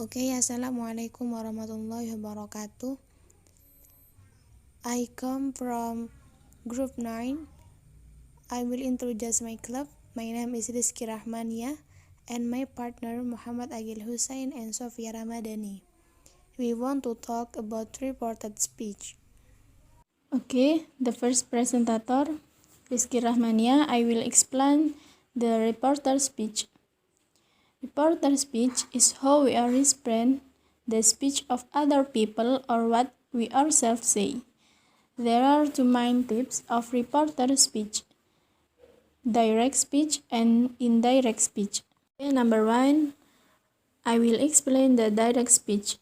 Assalamualaikum warahmatullahi wabarakatuh. I come from group 9. I will introduce my club. My name is Rizky Rahmania and my partner Muhammad Agil Hussein and Sofia Ramadhani. We want to talk about reported speech. The first presentator, Rizky Rahmania. I will explain the reporter speech. Reporter speech is how we represent the speech of other people or what we ourselves say. There are two main types of reporter speech: direct speech and indirect speech. Number 1, I will explain the direct speech.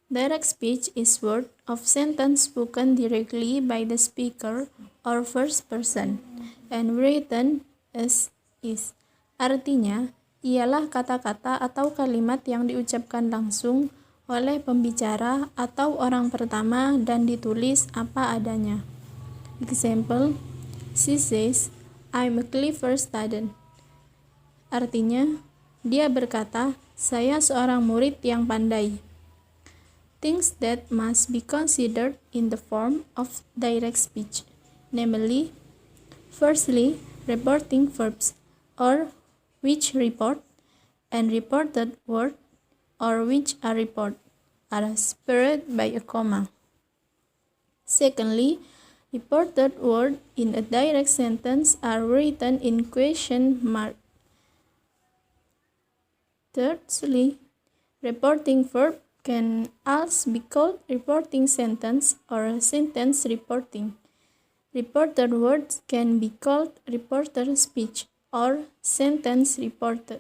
Direct speech is word of sentence spoken directly by the speaker or first person and written as is. Artinya, ialah kata-kata atau kalimat yang diucapkan langsung oleh pembicara atau orang pertama dan ditulis apa adanya. Example, she says, I'm a clever student. Artinya, dia berkata, saya seorang murid yang pandai. Things that must be considered in the form of direct speech, namely, firstly, reporting verbs, or which report, and reported word, or which are report, are separated by a comma. Secondly, reported word in a direct sentence are written in question mark. Thirdly, reporting verb can also be called reporting sentence or sentence reporting. Reported words can be called reporter speech or sentence reported.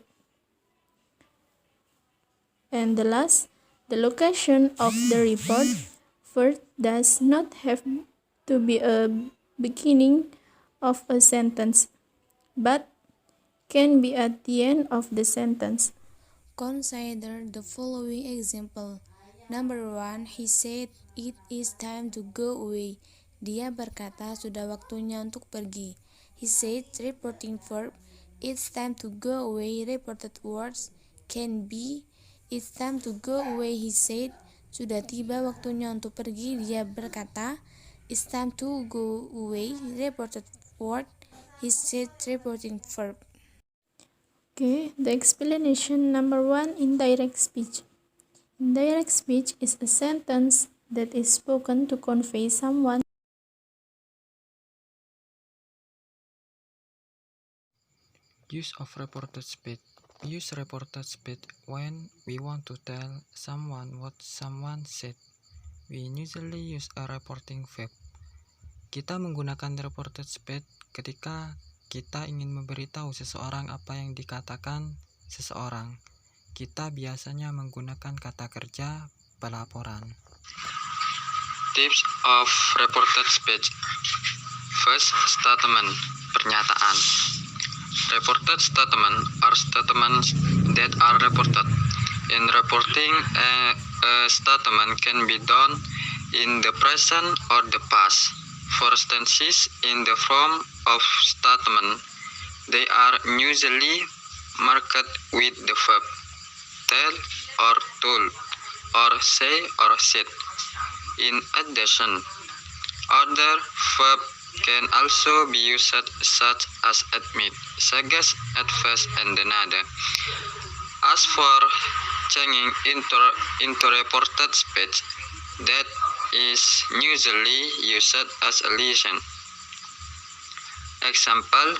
And the last, the location of the report verb does not have to be a beginning of a sentence, but can be at the end of the sentence. Consider the following example. Number 1, he said it is time to go away. Dia berkata sudah waktunya untuk pergi. He said reporting verb, it's time to go away. Reported words can be, it's time to go away. He said, sudah tiba waktunya untuk pergi. Dia berkata, it's time to go away. Reported word, he said reporting verb. The explanation. Number 1, indirect speech. Indirect speech is a sentence that is spoken to convey someone. Use of reported speech. Use reported speech when we want to tell someone what someone said. We usually use a reporting verb. Kita menggunakan reported speech ketika kita ingin memberitahu seseorang apa yang dikatakan seseorang. Kita biasanya menggunakan kata kerja pelaporan. Tips of reported speech. First, statement, pernyataan. Reported statement are statements that are reported. In reporting, a statement can be done in the present or the past. For tenses in the form of statement, they are usually marked with the verb tell or told or say or said. In addition, other verb can also be used such as admit, suggest, advise, and another. As for changing into reported speech, that is usually used as a lesson. Example,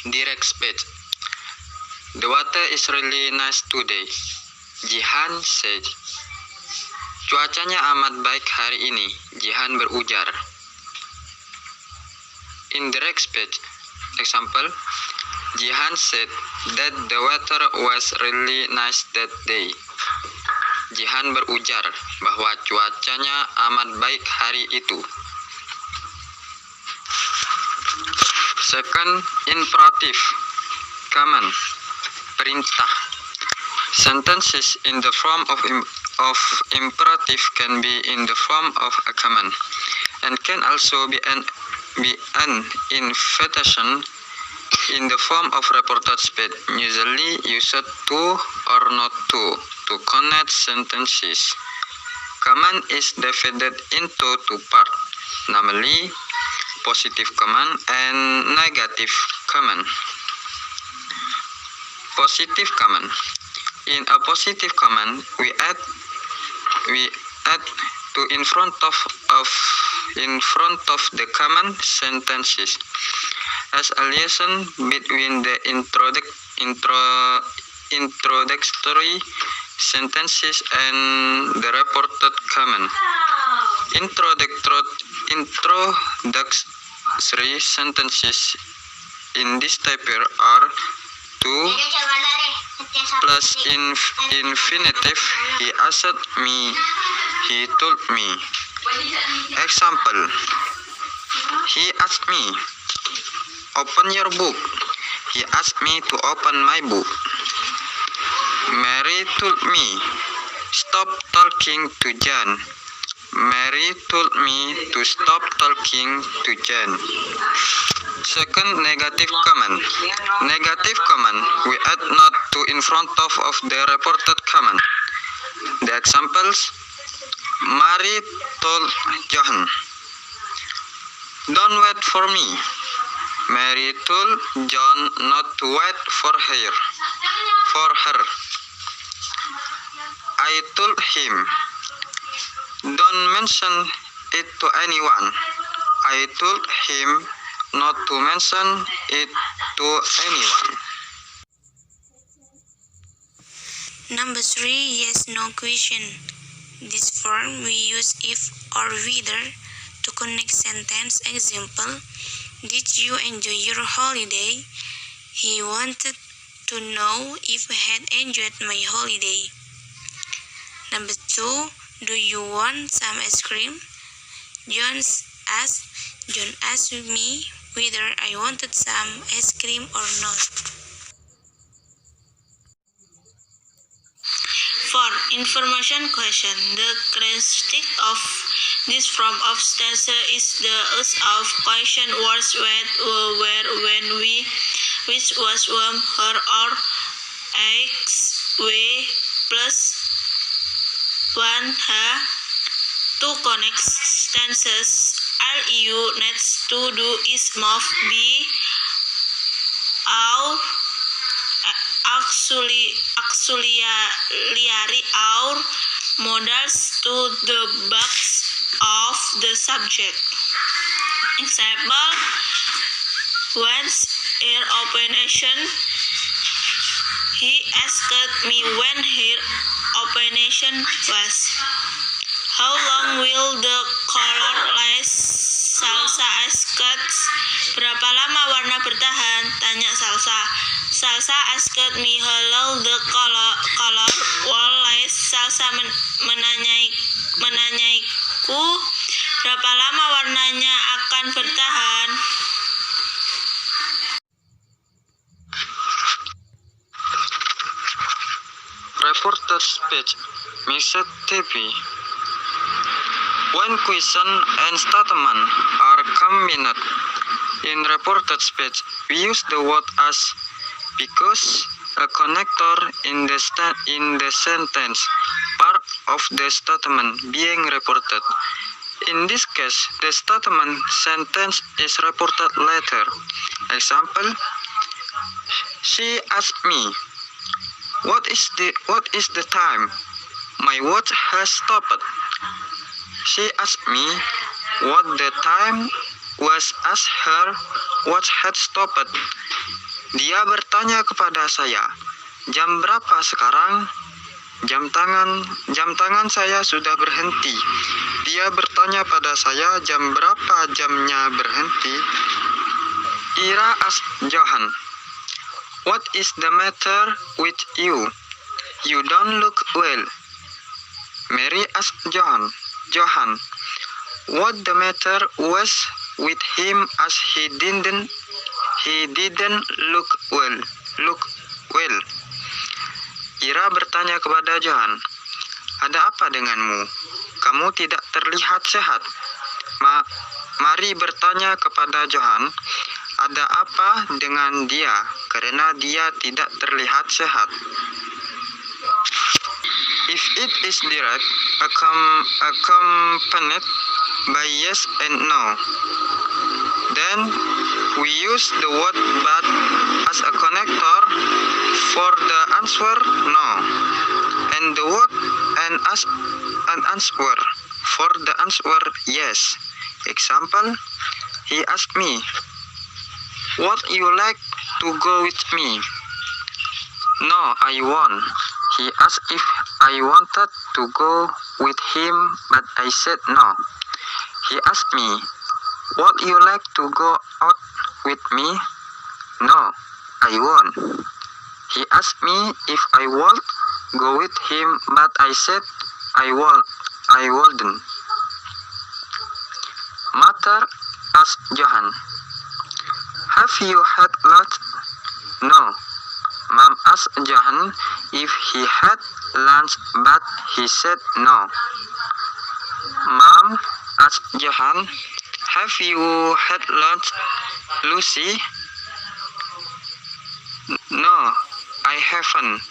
direct speech. The weather is really nice today. Jihan said. Cuacanya amat baik hari ini, Jihan berujar. Indirect speech. Example, Jihan said that the weather was really nice that day. Jihan berujar bahwa cuacanya amat baik hari itu. Second, imperative, command, perintah. Sentences in the form of imperative can be in the form of a command and can also be an invitation in the form of reported speech, usually used to or not to connect sentences. Command is divided into two parts, namely positive command and negative command. Positive command. In a positive command, we add to in front of the command sentences as a liaison between the introductory sentences and the reported command. Introductory sentences in this type are to plus infinitive. He asked me, he told me. Example, he asked me, open your book. He asked me to open my book. Mary told me, stop talking to John. Mary told me to stop talking to John. Second, negative command. Negative command, we add not to in front of the reported command. The examples, Mary told John, don't wait for me. Mary told John not to wait for her. I told him, don't mention it to anyone. I told him not to mention it to anyone. Number 3, yes/no question. This form we use if or whether to connect sentence. Example, did you enjoy your holiday? He wanted to know if I had enjoyed my holiday. Number 2, do you want some ice cream? John asked me whether I wanted some ice cream or not. 4. Information question. The characteristic of this form of stanza is the use of question words with where, when, which, was, whom, her, or, x, we, plus 1, her. To connect stanzas, all you needs to do is move the auxiliary or modals to the box of the subject. Example, once her operation, he asked me when her operation was. How long will the color last? Salsa asked. Berapa lama warna bertahan? Tanya Salsa. Salsa asked me how long the color will last. Salsa menanyaiku berapa lama warnanya akan bertahan. Reported speech, mixed TV. When question and statement are combined in reported speech, we use the word as because a connector in the sentence part of the statement being reported. In this case, the statement sentence is reported later. Example, she asked me, what is the time? My watch has stopped. She asked me what the time was as her watch had stopped. Dia bertanya kepada saya, jam berapa sekarang? Jam tangan saya sudah berhenti. Dia bertanya pada saya jam berapa jamnya berhenti. Ira asked Johan, what is the matter with you? You don't look well. Mary asked Johan, what the matter was with him as he didn't look well. Ira bertanya kepada Johan, ada apa denganmu? Kamu tidak terlihat sehat. Mary bertanya kepada Johan, Ada apa dengan dia? Karena dia tidak terlihat sehat. If it is direct, accompanied by yes and no, then we use the word but as a connector for the answer no, and the word and as an answer for the answer yes. Example, he asked me, "Would you like to go with me?" "No, I won't." He asked if I wanted to go with him, but I said no. He asked me, "Would you like to go out with me?" "No, I won't." He asked me if I would go with him, but I said I wouldn't. Mother asked Johan, "Have you had lunch?" "No." Mom asked Johan if he had lunch, but he said no. Mom asked Johan, "Have you had lunch, Lucy?" "No, I haven't."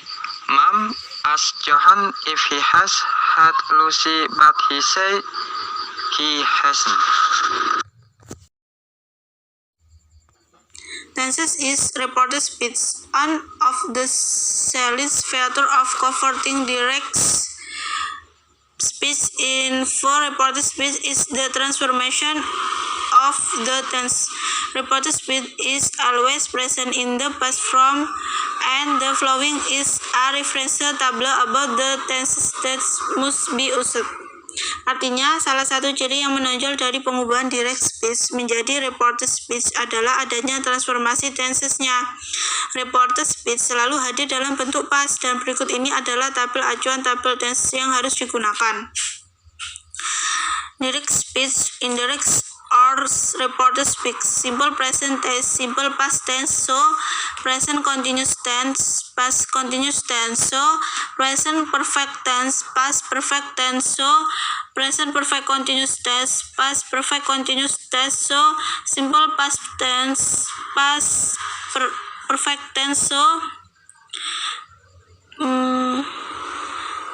Mom asked Johan if he has had Lucy, but he said he hasn't. Tenses is reported speech. One of the salient features of converting direct speech for reported speech is the transformation of the tense. Reported speech is always present in the past form, and the following is a reference table about the tenses that must be used. Artinya, salah satu ciri yang menonjol dari pengubahan direct speech menjadi reported speech adalah adanya transformasi tensesnya. Reported speech selalu hadir dalam bentuk past, dan berikut ini adalah tabel acuan tabel tense yang harus digunakan. Direct speech, indirect or reported speech. Simple present tense, simple past tense, so present continuous tense, past continuous tense, so present perfect tense, past perfect tense, so present perfect continuous tense, past perfect continuous tense, so simple past tense, past perfect tense, so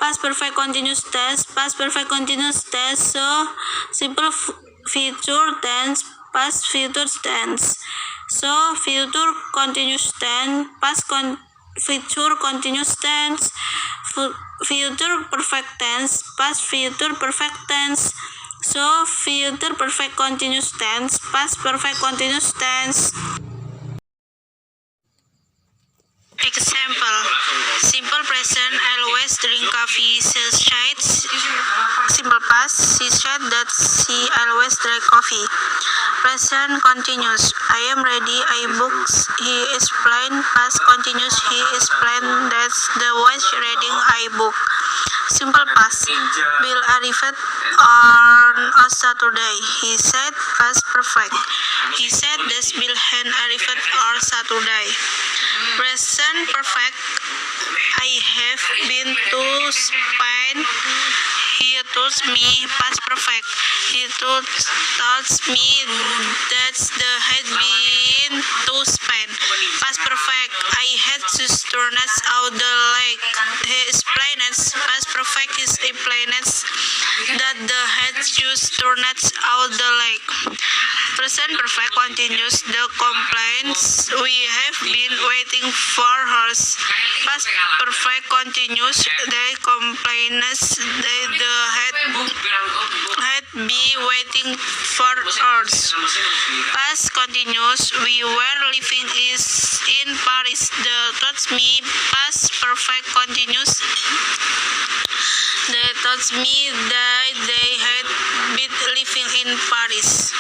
past perfect continuous tense, past perfect continuous tense, so simple future tense, past future tense, so future continuous tense, past future continuous tense, future perfect tense, past future perfect tense, so future perfect continuous tense, past perfect continuous tense. Example, simple present, always drink coffee. She said, simple past, she said that she always drank coffee. Present continuous, I am ready, I booked, he explained. Past continuous, he explained that the was reading, I booked. Simple past, Bill arrived on a Saturday. He said. Past perfect, he said that Bill had arrived on Saturday. Present perfect, I have been to Spain. He told me. Past perfect, he told me that they had been to Spain. Past perfect, I had just turned out the lake. He explained. Past perfect, he explained that they had just turned out the lake. Present perfect continues the complaints. We have been waiting for hours. Past perfect continues the complaints. They had been waiting for hours. Past continues we were living in Paris. The taught me. Past perfect continues. They taught me that they had been living in Paris.